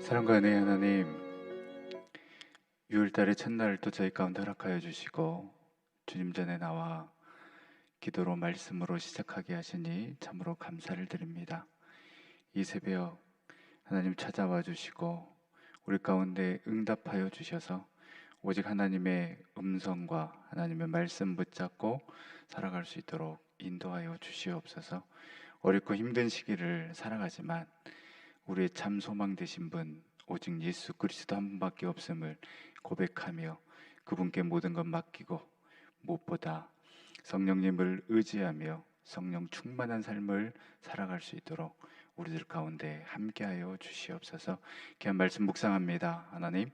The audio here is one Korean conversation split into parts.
사랑과 은혜의 하나님, 6월달의 첫날을 또 저희 가운데 허락하여 주시고 주님 전에 나와 기도로 말씀으로 시작하게 하시니 참으로 감사를 드립니다. 이 새벽 하나님 찾아와 주시고 우리 가운데 응답하여 주셔서 오직 하나님의 음성과 하나님의 말씀 붙잡고 살아갈 수 있도록 인도하여 주시옵소서. 어렵고 힘든 시기를 살아가지만 우리의 참 소망 되신 분 오직 예수 그리스도 한 분밖에 없음을 고백하며 그분께 모든 것 맡기고 무엇보다 성령님을 의지하며 성령 충만한 삶을 살아갈 수 있도록 우리들 가운데 함께하여 주시옵소서. 귀한 말씀 묵상합니다. 하나님,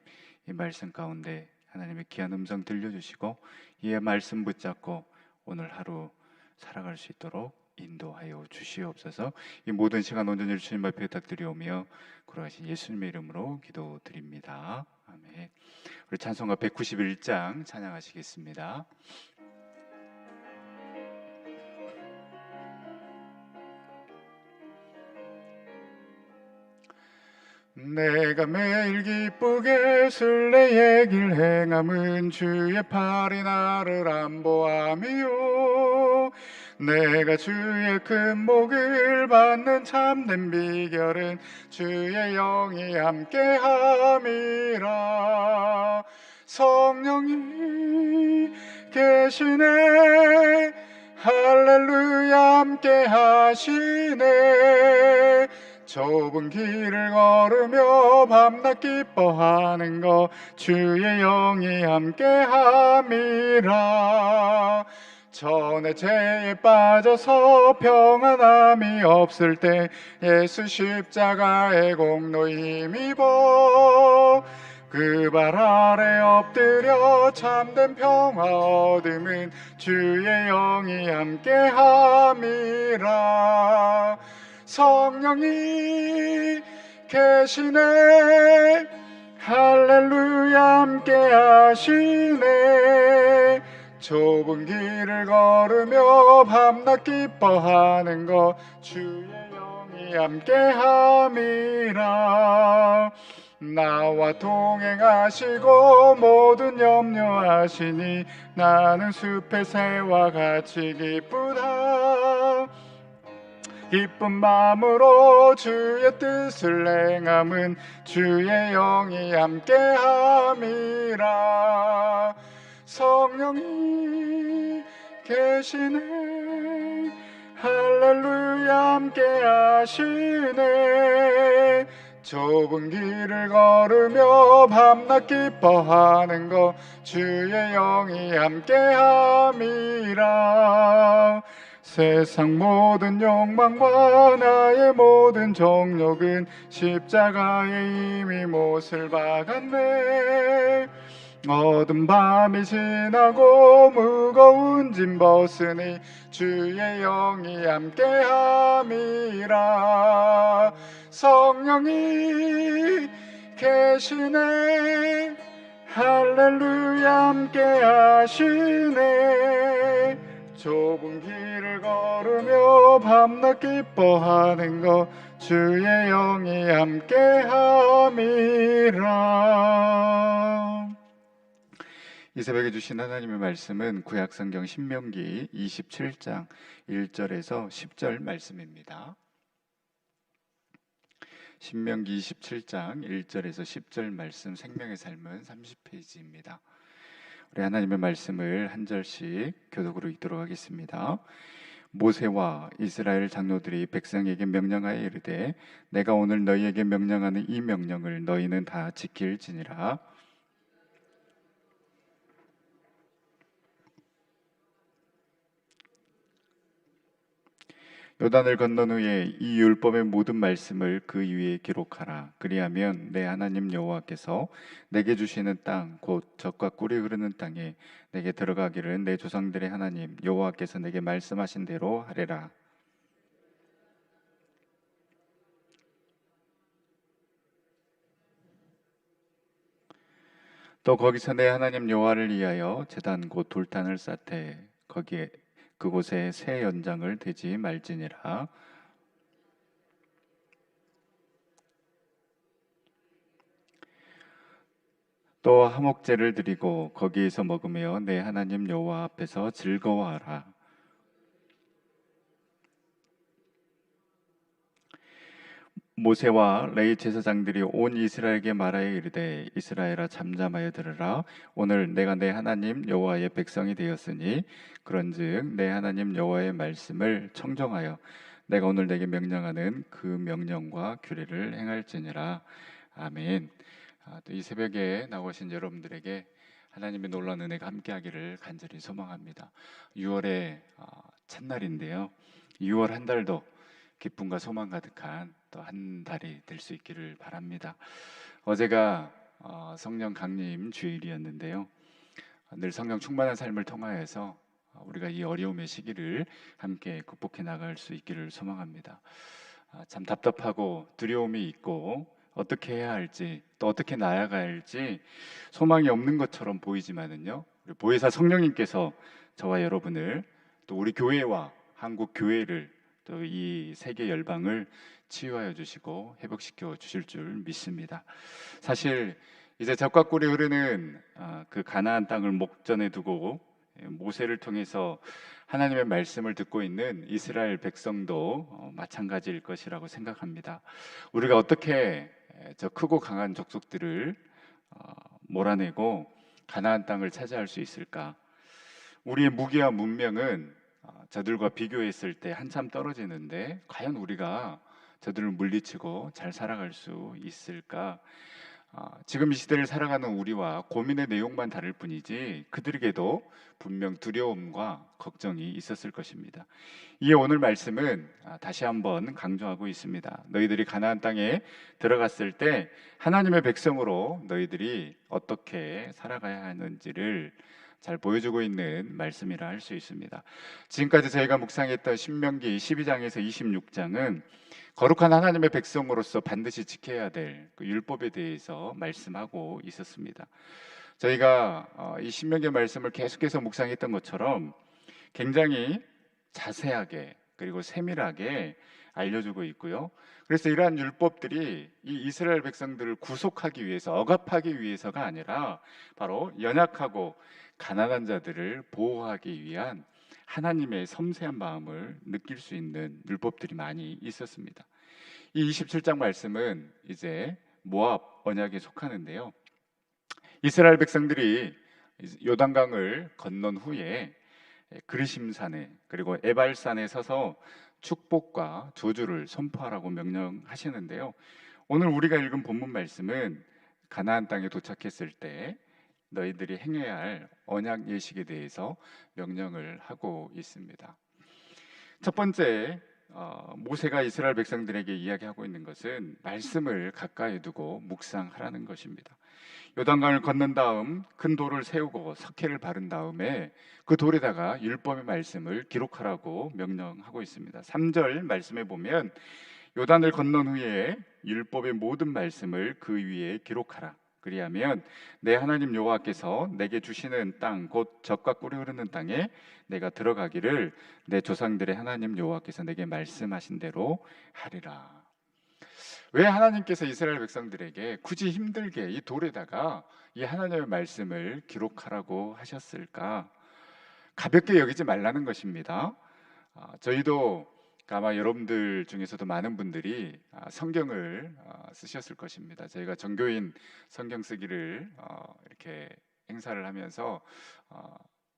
이 말씀 가운데 하나님의 귀한 음성 들려주시고 이의 말씀 붙잡고 오늘 하루 살아갈 수 있도록 인도하여 주시옵소서. 이 모든 시간 온전히 주님 앞에 부탁드리오며 걸어가신 예수님의 이름으로 기도드립니다. 아멘. 우리 찬송가 191장 찬양하시겠습니다. 내가 매일 기쁘게 순례의 길 행함은 주의 팔이 나를 안보함이요, 내가 주의 큰 복을 받는 참된 비결은 주의 영이 함께함이라. 성령이 계시네, 할렐루야 함께하시네. 좁은 길을 걸으며 밤낮 기뻐하는 것 주의 영이 함께함이라. 전에 죄에 빠져서 평안함이 없을 때 예수 십자가의 공로 힘입어 그 발 아래 엎드려 참된 평화 얻음은 주의 영이 함께함이라. 성령이 계시네, 할렐루야 함께하시네. 좁은 길을 걸으며 밤낮 기뻐하는 것 주의 영이 함께함이라. 나와 동행하시고 모든 염려하시니 나는 숲의 새와 같이 기쁘다. 기쁜 마음으로 주의 뜻을 행함은 주의 영이 함께함이라. 성령이 계시네, 할렐루야 함께하시네. 좁은 길을 걸으며 밤낮 기뻐하는 것 주의 영이 함께함이라. 세상 모든 욕망과 나의 모든 정욕은 십자가에 이미 못을 박았네. 어두운 밤이 지나고 무거운 짐 벗으니 주의 영이 함께함이라. 성령이 계시네, 할렐루야 함께하시네. 좁은 길을 걸으며 밤낮 기뻐하는 것 주의 영이 함께함이라. 이 새벽에 주신 하나님의 말씀은 구약성경 신명기 27장 1절에서 10절 말씀입니다. 신명기 27장 1절에서 10절 말씀, 생명의 삶은 30페이지입니다. 우리 하나님의 말씀을 한 절씩 교독으로 읽도록 하겠습니다. 모세와 이스라엘 장로들이 백성에게 명령하여 이르되 내가 오늘 너희에게 명령하는 이 명령을 너희는 다 지킬지니라. 요단을 건넌 후에 이 율법의 모든 말씀을 그 위에 기록하라. 그리하면 내 하나님 여호와께서 내게 주시는 땅 곧 젖과 꿀이 흐르는 땅에 내게 들어가기를 내 조상들의 하나님 여호와께서 내게 말씀하신 대로 하리라. 또 거기서 내 하나님 여호와를 위하여 제단 곧 돌단을 쌓되 거기에 그곳에 새 연장을 대지 말지니라. 또 화목제를 드리고 거기에서 먹으며 내 하나님 여호와 앞에서 즐거워하라. 모세와 레위 제사장들이 온 이스라엘에게 말하여 이르되 이스라엘아 잠잠하여 들으라. 오늘 내가 내 하나님 여호와의 백성이 되었으니 그런즉 내 하나님 여호와의 말씀을 청정하여 내가 오늘 내게 명령하는 그 명령과 규례를 행할지니라. 아멘. 또 이 새벽에 나오신 여러분들에게 하나님의 놀라운 은혜가 함께하기를 간절히 소망합니다. 6월의 첫날인데요. 6월 한 달도 기쁨과 소망 가득한 또 한 달이 될 수 있기를 바랍니다. 어제가 성령 강림 주일이었는데요. 늘 성령 충만한 삶을 통하여서 우리가 이 어려움의 시기를 함께 극복해 나갈 수 있기를 소망합니다. 참 답답하고 두려움이 있고 어떻게 해야 할지 또 어떻게 나아가야 할지 소망이 없는 것처럼 보이지만은요, 우리 보혜사 성령님께서 저와 여러분을 또 우리 교회와 한국 교회를 또 이 세계 열방을 치유하여 주시고 회복시켜 주실 줄 믿습니다. 사실 이제 젖과 꿀이 흐르는 그 가나안 땅을 목전에 두고 모세를 통해서 하나님의 말씀을 듣고 있는 이스라엘 백성도 마찬가지일 것이라고 생각합니다. 우리가 어떻게 저 크고 강한 족속들을 몰아내고 가나안 땅을 차지할 수 있을까? 우리의 무기와 문명은 저들과 비교했을 때 한참 떨어지는데 과연 우리가 저들을 물리치고 잘 살아갈 수 있을까? 지금 이 시대를 살아가는 우리와 고민의 내용만 다를 뿐이지 그들에게도 분명 두려움과 걱정이 있었을 것입니다. 이에 오늘 말씀은 다시 한번 강조하고 있습니다. 너희들이 가나안 땅에 들어갔을 때 하나님의 백성으로 너희들이 어떻게 살아가야 하는지를 잘 보여주고 있는 말씀이라 할 수 있습니다. 지금까지 저희가 묵상했던 신명기 12장에서 26장은 거룩한 하나님의 백성으로서 반드시 지켜야 될 그 율법에 대해서 말씀하고 있었습니다. 저희가 이 신명기 말씀을 계속해서 묵상했던 것처럼 굉장히 자세하게 그리고 세밀하게 알려주고 있고요. 그래서 이러한 율법들이 이 이스라엘 백성들을 구속하기 위해서, 억압하기 위해서가 아니라 바로 연약하고 가난한 자들을 보호하기 위한 하나님의 섬세한 마음을 느낄 수 있는 율법들이 많이 있었습니다. 이 27장 말씀은 이제 모압 언약에 속하는데요. 이스라엘 백성들이 요단강을 건넌 후에 그리심산에 그리고 에발산에 서서 축복과 저주를 선포하라고 명령하시는데요. 오늘 우리가 읽은 본문 말씀은 가나안 땅에 도착했을 때 너희들이 행해야 할 언약 예식에 대해서 명령을 하고 있습니다. 첫 번째, 모세가 이스라엘 백성들에게 이야기하고 있는 것은 말씀을 가까이 두고 묵상하라는 것입니다. 요단강을 건넌 다음 큰 돌을 세우고 석회를 바른 다음에 그 돌에다가 율법의 말씀을 기록하라고 명령하고 있습니다. 3절 말씀에 보면 요단을 건넌 후에 율법의 모든 말씀을 그 위에 기록하라. 그리하면 내 하나님 여호와께서 내게 주시는 땅 곧 젖과 꿀이 흐르는 땅에 내가 들어가기를 내 조상들의 하나님 여호와께서 내게 말씀하신 대로 하리라. 왜 하나님께서 이스라엘 백성들에게 굳이 힘들게 이 돌에다가 이 하나님의 말씀을 기록하라고 하셨을까? 가볍게 여기지 말라는 것입니다. 저희도 아마 여러분들 중에서도 많은 분들이 성경을 쓰셨을 것입니다. 저희가 전교인 성경 쓰기를 이렇게 행사를 하면서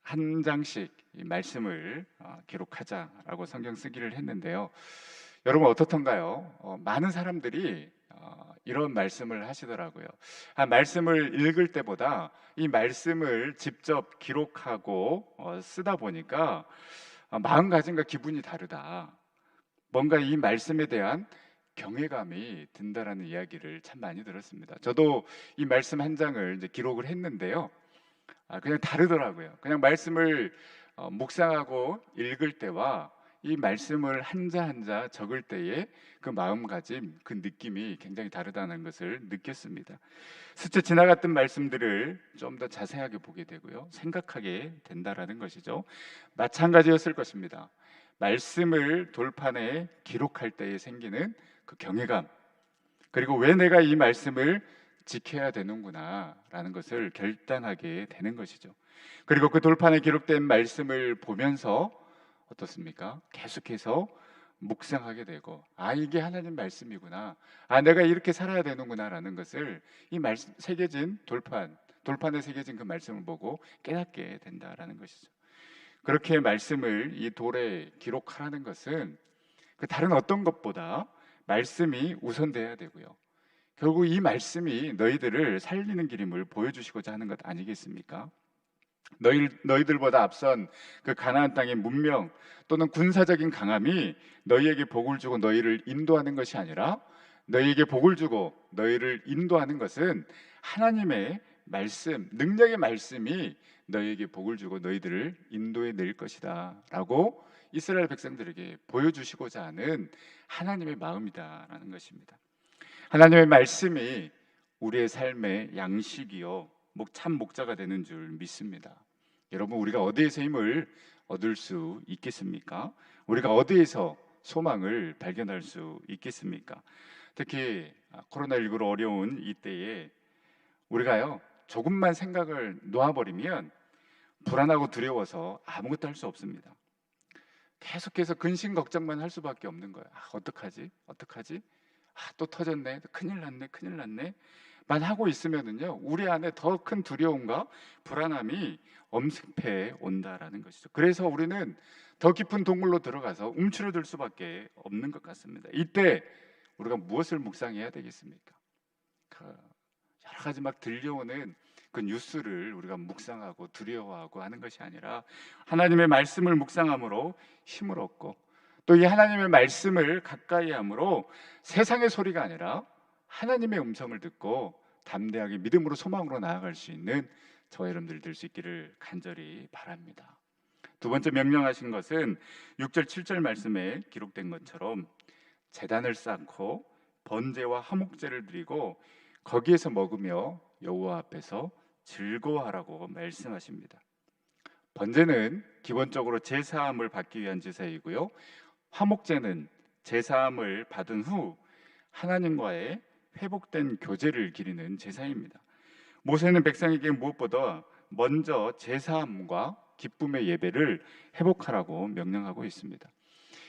한 장씩 이 말씀을 기록하자라고 성경 쓰기를 했는데요. 여러분 어떻던가요? 많은 사람들이 이런 말씀을 하시더라고요. 말씀을 읽을 때보다 이 말씀을 직접 기록하고 쓰다 보니까 마음가짐과 기분이 다르다. 뭔가 이 말씀에 대한 경외감이 든다라는 이야기를 참 많이 들었습니다. 저도 이 말씀 한 장을 이제 기록을 했는데요. 그냥 다르더라고요. 그냥 말씀을 묵상하고 읽을 때와 이 말씀을 한자 한자 적을 때의 그 마음가짐, 그 느낌이 굉장히 다르다는 것을 느꼈습니다. 스쳐 지나갔던 말씀들을 좀 더 자세하게 보게 되고요, 생각하게 된다라는 것이죠. 마찬가지였을 것입니다. 말씀을 돌판에 기록할 때에 생기는 그 경외감, 그리고 왜 내가 이 말씀을 지켜야 되는구나라는 것을 결단하게 되는 것이죠. 그리고 그 돌판에 기록된 말씀을 보면서 어떻습니까? 계속해서 묵상하게 되고, 이게 하나님 말씀이구나, 내가 이렇게 살아야 되는구나라는 것을 이 말씀 새겨진 돌판에 새겨진 그 말씀을 보고 깨닫게 된다라는 것이죠. 그렇게 말씀을 이 돌에 기록하라는 것은 그 다른 어떤 것보다 말씀이 우선돼야 되고요. 결국 이 말씀이 너희들을 살리는 길임을 보여주시고자 하는 것 아니겠습니까? 너희들보다 앞선 그 가나안 땅의 문명 또는 군사적인 강함이 너희에게 복을 주고 너희를 인도하는 것이 아니라, 너희에게 복을 주고 너희를 인도하는 것은 하나님의 말씀, 능력의 말씀이 너희에게 복을 주고 너희들을 인도해 낼 것이다 라고 이스라엘 백성들에게 보여주시고자 하는 하나님의 마음이다라는 것입니다. 하나님의 말씀이 우리의 삶의 양식이요 참 목자가 되는 줄 믿습니다. 여러분, 우리가 어디에서 힘을 얻을 수 있겠습니까? 우리가 어디에서 소망을 발견할 수 있겠습니까? 특히 코로나19로 어려운 이때에 우리가요 조금만 생각을 놓아버리면 불안하고 두려워서 아무것도 할 수 없습니다. 계속해서 근심 걱정만 할 수밖에 없는 거예요. 어떡하지? 어떡하지? 또 터졌네. 큰일 났네. 큰일 났네. 만 하고 있으면은요, 우리 안에 더 큰 두려움과 불안함이 엄습해 온다라는 것이죠. 그래서 우리는 더 깊은 동굴로 들어가서 움츠러들 수밖에 없는 것 같습니다. 이때 우리가 무엇을 묵상해야 되겠습니까? 여러 가지 막 들려오는 그 뉴스를 우리가 묵상하고 두려워하고 하는 것이 아니라 하나님의 말씀을 묵상함으로 힘을 얻고, 또 이 하나님의 말씀을 가까이 함으로 세상의 소리가 아니라 하나님의 음성을 듣고 담대하게 믿음으로 소망으로 나아갈 수 있는 저와 여러분들 될 수 있기를 간절히 바랍니다. 두 번째 명령하신 것은 6절 7절 말씀에 기록된 것처럼 제단을 쌓고 번제와 화목제를 드리고 거기에서 먹으며 여호와 앞에서 즐거워하라고 말씀하십니다. 번제는 기본적으로 제사함을 받기 위한 제사이고요, 화목제는 제사함을 받은 후 하나님과의 회복된 교제를 기리는 제사입니다. 모세는 백성에게 무엇보다 먼저 제사함과 기쁨의 예배를 회복하라고 명령하고 있습니다.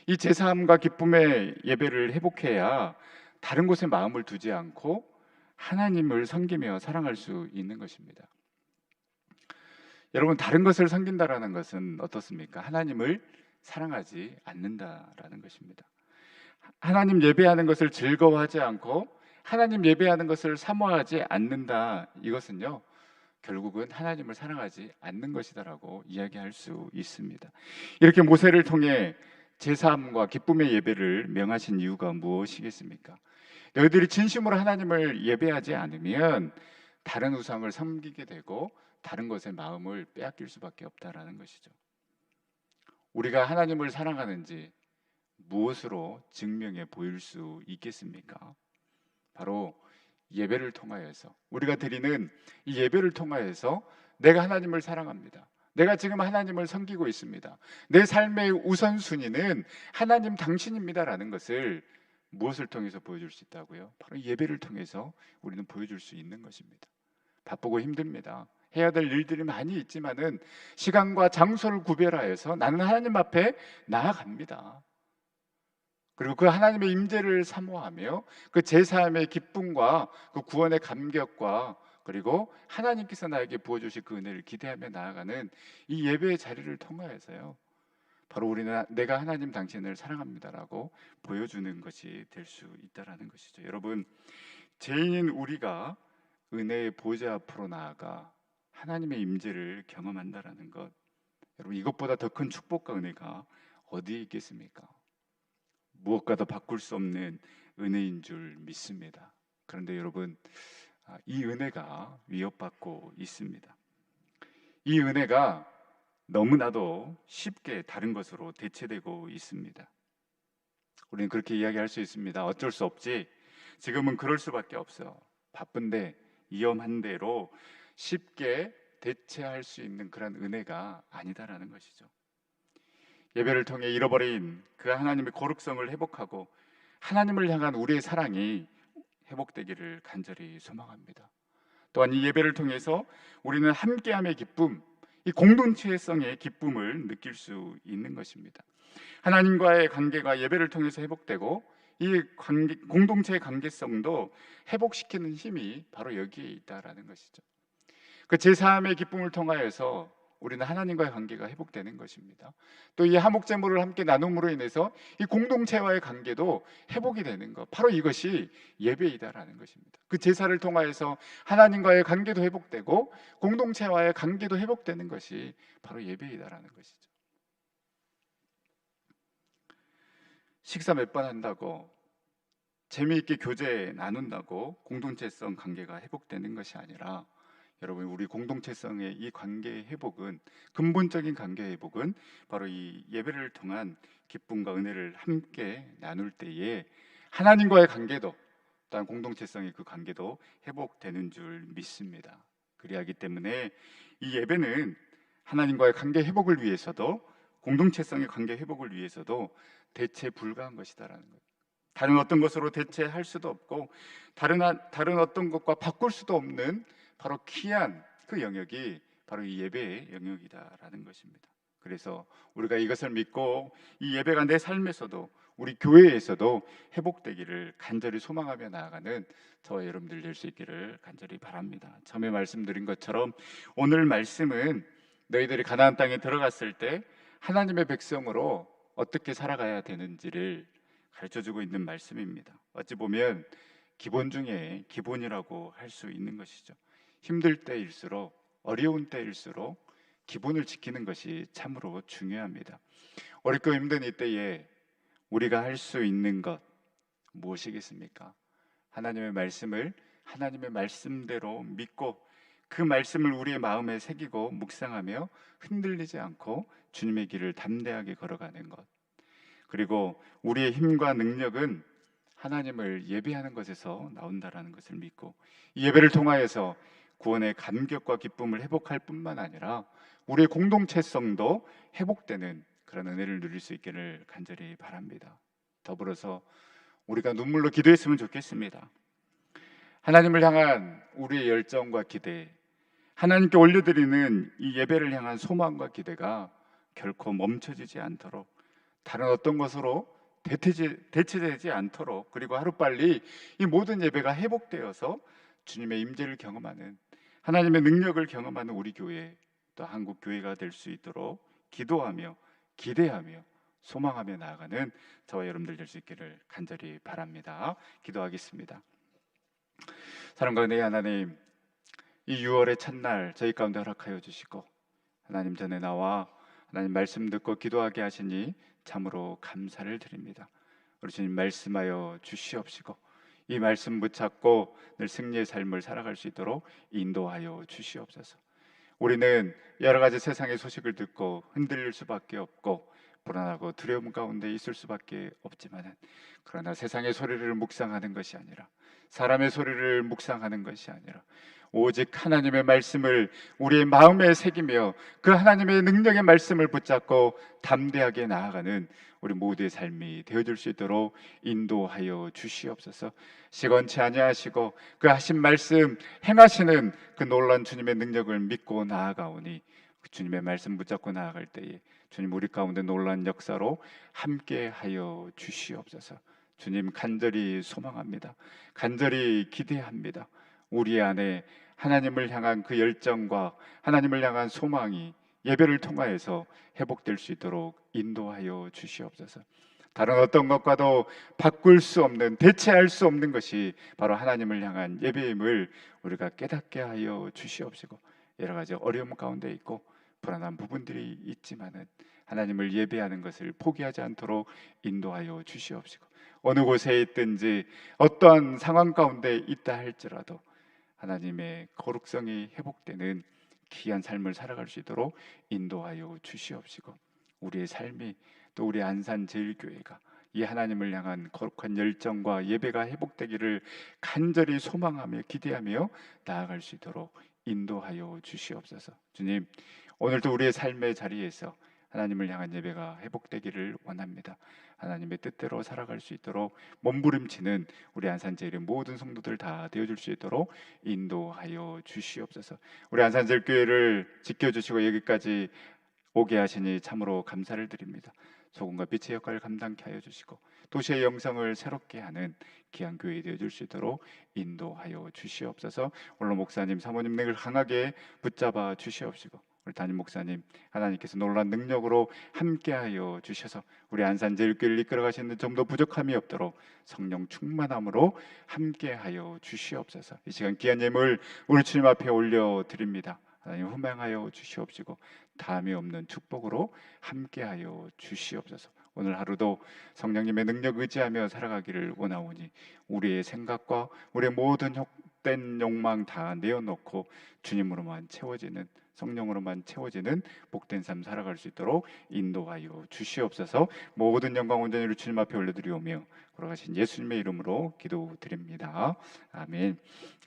이 제사함과 기쁨의 예배를 회복해야 다른 곳에 마음을 두지 않고 하나님을 섬기며 사랑할 수 있는 것입니다. 여러분, 다른 것을 섬긴다라는 것은 어떻습니까? 하나님을 사랑하지 않는다라는 것입니다. 하나님 예배하는 것을 즐거워하지 않고 하나님 예배하는 것을 사모하지 않는다, 이것은요 결국은 하나님을 사랑하지 않는 것이다라고 이야기할 수 있습니다. 이렇게 모세를 통해 제사함과 기쁨의 예배를 명하신 이유가 무엇이겠습니까? 너희들이 진심으로 하나님을 예배하지 않으면 다른 우상을 섬기게 되고 다른 것에 마음을 빼앗길 수밖에 없다라는 것이죠. 우리가 하나님을 사랑하는지 무엇으로 증명해 보일 수 있겠습니까? 바로 예배를 통하여서, 우리가 드리는 이 예배를 통하여서 내가 하나님을 사랑합니다, 내가 지금 하나님을 섬기고 있습니다, 내 삶의 우선순위는 하나님 당신입니다라는 것을 무엇을 통해서 보여줄 수 있다고요? 바로 예배를 통해서 우리는 보여줄 수 있는 것입니다. 바쁘고 힘듭니다. 해야 될 일들이 많이 있지만은 시간과 장소를 구별하여서 나는 하나님 앞에 나아갑니다. 그리고 그 하나님의 임재를 사모하며 그 제사함의 기쁨과 그 구원의 감격과 그리고 하나님께서 나에게 부어주실 그 은혜를 기대하며 나아가는 이 예배의 자리를 통하여서요, 바로 우리는 내가 하나님 당신을 사랑합니다라고 보여주는 것이 될 수 있다라는 것이죠. 여러분, 죄인인 우리가 은혜의 보좌 앞으로 나아가 하나님의 임재를 경험한다라는 것, 여러분, 이것보다 더 큰 축복과 은혜가 어디에 있겠습니까? 무엇과도 바꿀 수 없는 은혜인 줄 믿습니다. 그런데 여러분, 이 은혜가 위협받고 있습니다. 이 은혜가 너무나도 쉽게 다른 것으로 대체되고 있습니다. 우리는 그렇게 이야기할 수 있습니다. 어쩔 수 없지, 지금은 그럴 수밖에 없어, 바쁜데 위험한 대로 쉽게 대체할 수 있는 그런 은혜가 아니다라는 것이죠. 예배를 통해 잃어버린 그 하나님의 거룩성을 회복하고 하나님을 향한 우리의 사랑이 회복되기를 간절히 소망합니다. 또한 이 예배를 통해서 우리는 함께함의 기쁨, 이 공동체성의 기쁨을 느낄 수 있는 것입니다. 하나님과의 관계가 예배를 통해서 회복되고 이 공동체의 관계성도 회복시키는 힘이 바로 여기에 있다라는 것이죠. 그 제사함의 기쁨을 통하여서 우리는 하나님과의 관계가 회복되는 것입니다. 또 이 화목제물을 함께 나눔으로 인해서 이 공동체와의 관계도 회복이 되는 것, 바로 이것이 예배이다라는 것입니다. 그 제사를 통하여서 하나님과의 관계도 회복되고 공동체와의 관계도 회복되는 것이 바로 예배이다라는 것이죠. 식사 몇 번 한다고, 재미있게 교제 나눈다고 공동체성 관계가 회복되는 것이 아니라, 여러분, 우리 공동체성의 이 관계 회복은, 근본적인 관계 회복은 바로 이 예배를 통한 기쁨과 은혜를 함께 나눌 때에 하나님과의 관계도, 또한 공동체성의 그 관계도 회복되는 줄 믿습니다. 그리하기 때문에 이 예배는 하나님과의 관계 회복을 위해서도, 공동체성의 관계 회복을 위해서도 대체 불가한 것이다라는 것. 다른 어떤 것으로 대체할 수도 없고 다른 어떤 것과 바꿀 수도 없는 바로 귀한 그 영역이 바로 이 예배의 영역이다라는 것입니다. 그래서 우리가 이것을 믿고 이 예배가 내 삶에서도, 우리 교회에서도 회복되기를 간절히 소망하며 나아가는 저와 여러분들 될 수 있기를 간절히 바랍니다. 처음에 말씀드린 것처럼 오늘 말씀은 너희들이 가나안 땅에 들어갔을 때 하나님의 백성으로 어떻게 살아가야 되는지를 가르쳐주고 있는 말씀입니다. 어찌 보면 기본 중에 기본이라고 할 수 있는 것이죠. 힘들 때일수록, 어려운 때일수록 기본을 지키는 것이 참으로 중요합니다. 어렵고 힘든 이때에 우리가 할 수 있는 것 무엇이겠습니까? 하나님의 말씀을 하나님의 말씀대로 믿고 그 말씀을 우리의 마음에 새기고 묵상하며 흔들리지 않고 주님의 길을 담대하게 걸어가는 것, 그리고 우리의 힘과 능력은 하나님을 예배하는 것에서 나온다라는 것을 믿고 이 예배를 통하여서 구원의 감격과 기쁨을 회복할 뿐만 아니라 우리의 공동체성도 회복되는 그런 은혜를 누릴 수 있기를 간절히 바랍니다. 더불어서 우리가 눈물로 기도했으면 좋겠습니다. 하나님을 향한 우리의 열정과 기대, 하나님께 올려드리는 이 예배를 향한 소망과 기대가 결코 멈춰지지 않도록, 다른 어떤 것으로 대체되지 않도록, 그리고 하루빨리 이 모든 예배가 회복되어서 주님의 임재를 경험하는, 하나님의 능력을 경험하는 우리 교회, 또 한국 교회가 될 수 있도록 기도하며 기대하며 소망하며 나아가는 저와 여러분들 될 수 있기를 간절히 바랍니다. 기도하겠습니다. 사랑과 은혜의 하나님, 이 6월의 첫날 저희 가운데 허락하여 주시고 하나님 전에 나와 하나님 말씀 듣고 기도하게 하시니 참으로 감사를 드립니다. 우리 주님 말씀하여 주시옵시고 이 말씀 붙잡고 늘 승리의 삶을 살아갈 수 있도록 인도하여 주시옵소서. 우리는 여러 가지 세상의 소식을 듣고 흔들릴 수밖에 없고 불안하고 두려움 가운데 있을 수밖에 없지만은, 그러나 세상의 소리를 묵상하는 것이 아니라, 사람의 소리를 묵상하는 것이 아니라 오직 하나님의 말씀을 우리의 마음에 새기며 그 하나님의 능력의 말씀을 붙잡고 담대하게 나아가는 우리 모두의 삶이 되어줄 수 있도록 인도하여 주시옵소서. 시건치 아니하시고 그 하신 말씀 행하시는 그 놀라운 주님의 능력을 믿고 나아가오니, 그 주님의 말씀 붙잡고 나아갈 때에 주님 우리 가운데 놀라운 역사로 함께하여 주시옵소서. 주님 간절히 소망합니다. 간절히 기대합니다. 우리 안에 하나님을 향한 그 열정과 하나님을 향한 소망이 예배를 통하여서 회복될 수 있도록 인도하여 주시옵소서. 다른 어떤 것과도 바꿀 수 없는, 대체할 수 없는 것이 바로 하나님을 향한 예배임을 우리가 깨닫게 하여 주시옵시고, 여러 가지 어려움 가운데 있고 불안한 부분들이 있지만은 하나님을 예배하는 것을 포기하지 않도록 인도하여 주시옵시고, 어느 곳에 있든지 어떠한 상황 가운데 있다 할지라도 하나님의 거룩성이 회복되는 귀한 삶을 살아갈 수 있도록 인도하여 주시옵시고, 우리의 삶이, 또 우리 안산제일교회가 이 하나님을 향한 거룩한 열정과 예배가 회복되기를 간절히 소망하며 기대하며 나아갈 수 있도록 인도하여 주시옵소서. 주님, 오늘도 우리의 삶의 자리에서 하나님을 향한 예배가 회복되기를 원합니다. 하나님의 뜻대로 살아갈 수 있도록 몸부림치는 우리 안산제일의 모든 성도들 다 되어줄 수 있도록 인도하여 주시옵소서. 우리 안산제일교회를 지켜주시고 여기까지 오게 하시니 참으로 감사를 드립니다. 소금과 빛의 역할을 감당케 하여 주시고 도시의 영성을 새롭게 하는 귀한 교회 되어줄 수 있도록 인도하여 주시옵소서. 오늘 목사님, 사모님 을 강하게 붙잡아 주시옵시고 우리 담임 목사님 하나님께서 놀라운 능력으로 함께하여 주셔서 우리 안산제일교회를 이끌어가시는 점도 부족함이 없도록 성령 충만함으로 함께하여 주시옵소서. 이 시간 귀한 예물 우리 주님 앞에 올려드립니다. 하나님 훈명하여 주시옵시고 다함이 없는 축복으로 함께하여 주시옵소서. 오늘 하루도 성령님의 능력 의지하며 살아가기를 원하오니 우리의 생각과 우리의 모든 헛된 욕망 다 내어놓고 주님으로만 채워지는, 성령으로만 채워지는 복된 삶 살아갈 수 있도록 인도하여 주시옵소서. 모든 영광 온전히 주님 앞에 올려드리오며 걸어가신 예수님의 이름으로 기도드립니다. 아멘.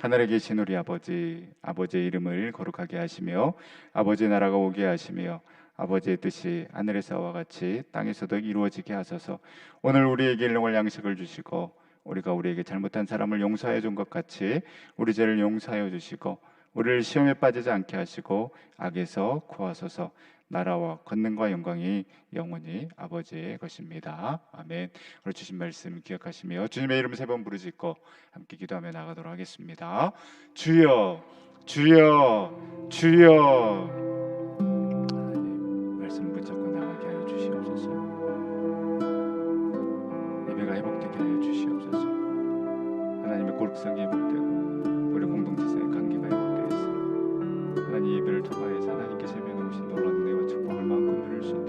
하늘에 계신 우리 아버지, 아버지의 이름을 거룩하게 하시며 아버지의 나라가 오게 하시며 아버지의 뜻이 하늘에서와 같이 땅에서도 이루어지게 하소서. 오늘 우리에게 일용할 양식을 주시고 우리가 우리에게 잘못한 사람을 용서해 준 것 같이 우리 죄를 용서하여 주시고 우리를 시험에 빠지지 않게 하시고 악에서 구하소서. 나라와 권능과 영광이 영원히 아버지의 것입니다. 아멘. 오늘 주신 말씀 기억하시며 주님의 이름 3번 부르짖고 함께 기도하며 나가도록 하겠습니다. 주여, 주여, 주여. 하나님 말씀 붙잡고 나가게 하여 주시옵소서. 예배가 회복되게 하여 주시옵소서. 하나님의 거룩성이 회복되고 우리 공동체사의 관계가 회복되어서 하나님 예배를 통하여서 하나님께서 예배해 놓으신 놀라운 은혜와 축복을 마음껏 누릴 수 있도록